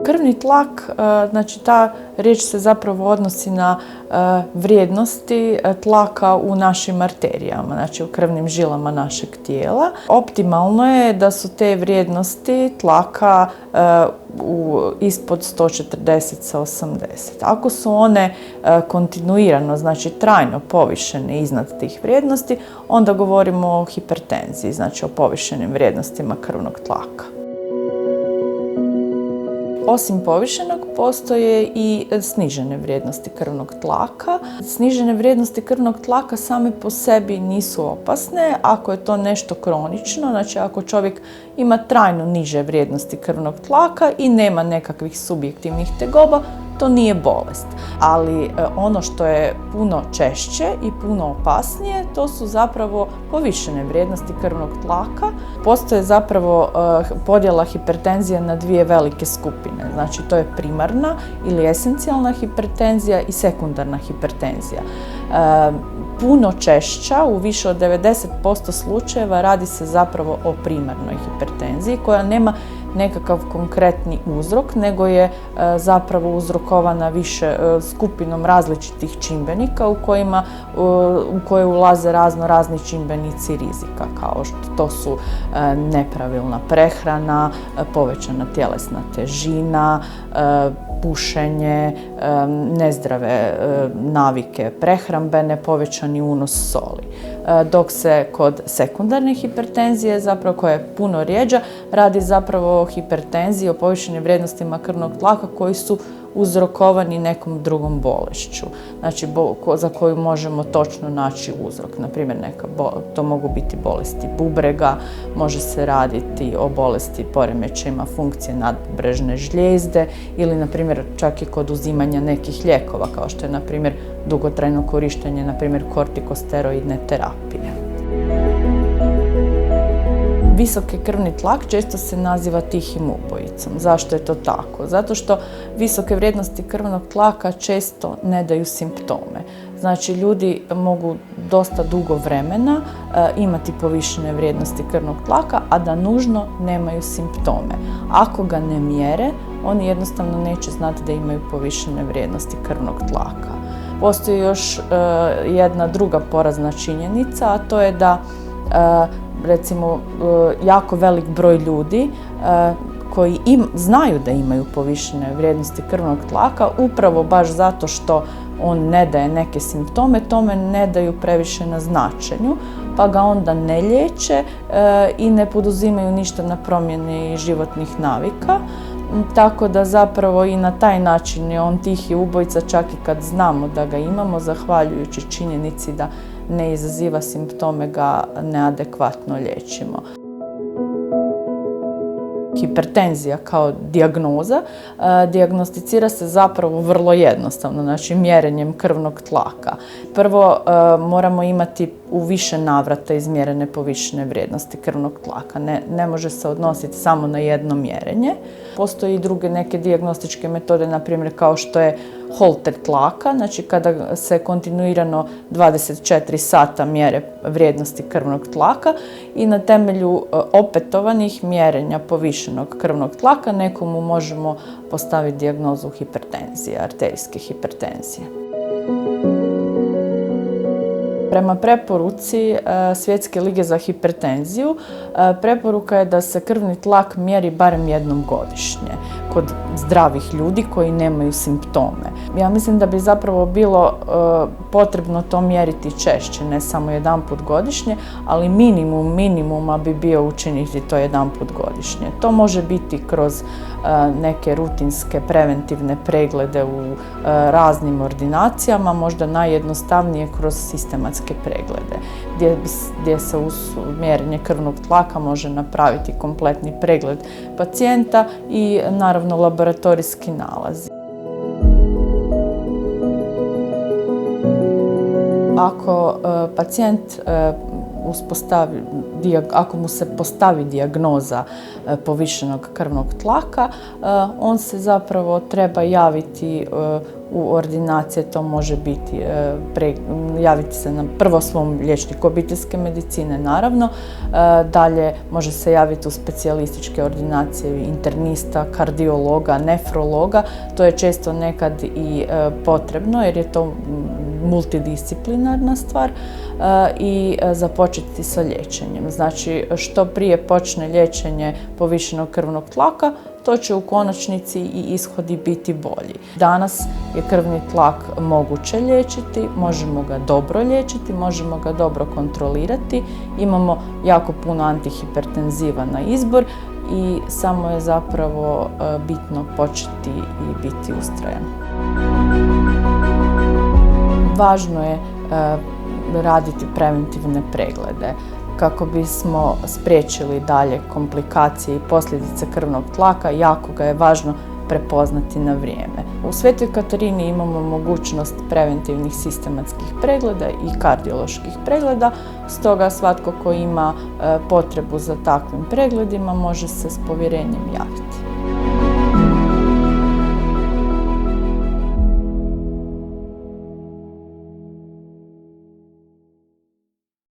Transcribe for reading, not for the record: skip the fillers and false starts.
Krvni tlak, znači ta riječ se zapravo odnosi na vrijednosti tlaka u našim arterijama, znači u krvnim žilama našeg tijela. Optimalno je da su te vrijednosti tlaka ispod 140 sa 80. Ako su one kontinuirano, znači trajno povišene iznad tih vrijednosti, onda govorimo o hipertenziji, znači o povišenim vrijednostima krvnog tlaka. Osim povišenog, postoje i snižene vrijednosti krvnog tlaka. Snižene vrijednosti krvnog tlaka same po sebi nisu opasne ako je to nešto kronično, znači ako čovjek ima trajno niže vrijednosti krvnog tlaka i nema nekakvih subjektivnih tegoba, to nije bolest. Ali ono što je puno češće i puno opasnije, to su zapravo povišene vrijednosti krvnog tlaka. Postoje zapravo podjela hipertenzije na dvije velike skupine. Znači to je primarna ili esencijalna hipertenzija i sekundarna hipertenzija. Puno češća, u više od 90% slučajeva, radi se zapravo o primarnoj hipertenziji koja nema nekakav konkretni uzrok, nego je zapravo uzrokovana više skupinom različitih čimbenika u koje ulaze razni čimbenici rizika, kao što to su nepravilna prehrana, povećana tjelesna težina, pušenje, nezdrave navike prehrambene, povećani unos soli. Dok se kod sekundarne hipertenzije, zapravo koja je puno rjeđa, radi zapravo o hipertenziji, o povišenim vrijednostima krvnog tlaka koji su uzrokovani nekom drugom bolešću, znači za koju možemo točno naći uzrok. Naprimjer, to mogu biti bolesti bubrega, može se raditi o bolesti poremećajima funkcije nadbrežne žlijezde ili, naprimjer, čak i kod uzimanja nekih lijekova, kao što je, naprimjer, dugotrajno korištenje, naprimjer, kortikosteroidne terapije. Visoki krvni tlak često se naziva tihim ubojicom. Zašto je to tako? Zato što visoke vrijednosti krvnog tlaka često ne daju simptome. Znači, ljudi mogu dosta dugo vremena imati povišene vrijednosti krvnog tlaka, a da nužno nemaju simptome. Ako ga ne mjere, oni jednostavno neće znati da imaju povišene vrijednosti krvnog tlaka. Postoji još jedna druga porazna činjenica, a to je da recimo jako velik broj ljudi koji znaju da imaju povišene vrijednosti krvnog tlaka, upravo baš zato što on ne daje neke simptome, tome ne daju previše na značenju, pa ga onda ne liječe i ne poduzimaju ništa na promjeni životnih navika. Tako da zapravo i na taj način je on tihi ubojica, čak i kad znamo da ga imamo, zahvaljujući činjenici da ne izaziva simptome, ga neadekvatno liječimo. Hipertenzija kao dijagnoza dijagnosticira se zapravo vrlo jednostavno, znači mjerenjem krvnog tlaka. Prvo moramo imati u više navrata izmjerene povišene vrijednosti krvnog tlaka. Ne može se odnositi samo na jedno mjerenje. Postoje i druge neke dijagnostičke metode, na primjer kao što je holter tlaka, znači kada se kontinuirano 24 sata mjere vrijednosti krvnog tlaka i na temelju opetovanih mjerenja povišenog krvnog tlaka nekomu možemo postaviti dijagnozu hipertenzije, arterijske hipertenzije. Prema preporuci Svjetske lige za hipertenziju, preporuka je da se krvni tlak mjeri barem jednom godišnje kod zdravih ljudi koji nemaju simptome. Ja mislim da bi zapravo bilo potrebno to mjeriti češće, ne samo jedanput godišnje, ali minimum minimuma bi bio učiniti to jedanput godišnje. To može biti kroz neke rutinske preventivne preglede u raznim ordinacijama, možda najjednostavnije kroz sistematske preglede, gdje se uz mjerenje krvnog tlaka može napraviti kompletni pregled pacijenta i naravno laboratorijski nalazi. Ako pacijent ako mu se postavi dijagnoza povišenog krvnog tlaka, on se zapravo treba javiti u ordinacije, to može biti javiti se prvo svom liječniku obiteljske medicine, naravno, dalje može se javiti u specijalističke ordinacije internista, kardiologa, nefrologa. To je često nekad i potrebno jer je to multidisciplinarna stvar i započeti sa liječenjem. Znači, što prije počne liječenje povišenog krvnog tlaka, to će u konačnici i ishodi biti bolji. Danas je krvni tlak moguće liječiti, možemo ga dobro liječiti, možemo ga dobro kontrolirati. Imamo jako puno antihipertenziva na izbor i samo je zapravo bitno početi i biti ustrajan. Važno je raditi preventivne preglede kako bismo spriječili dalje komplikacije i posljedice krvnog tlaka. Jako ga je važno prepoznati na vrijeme. U Svetoj Katarini imamo mogućnost preventivnih sistematskih pregleda i kardioloških pregleda, stoga svatko ko ima potrebu za takvim pregledima može se s povjerenjem javiti.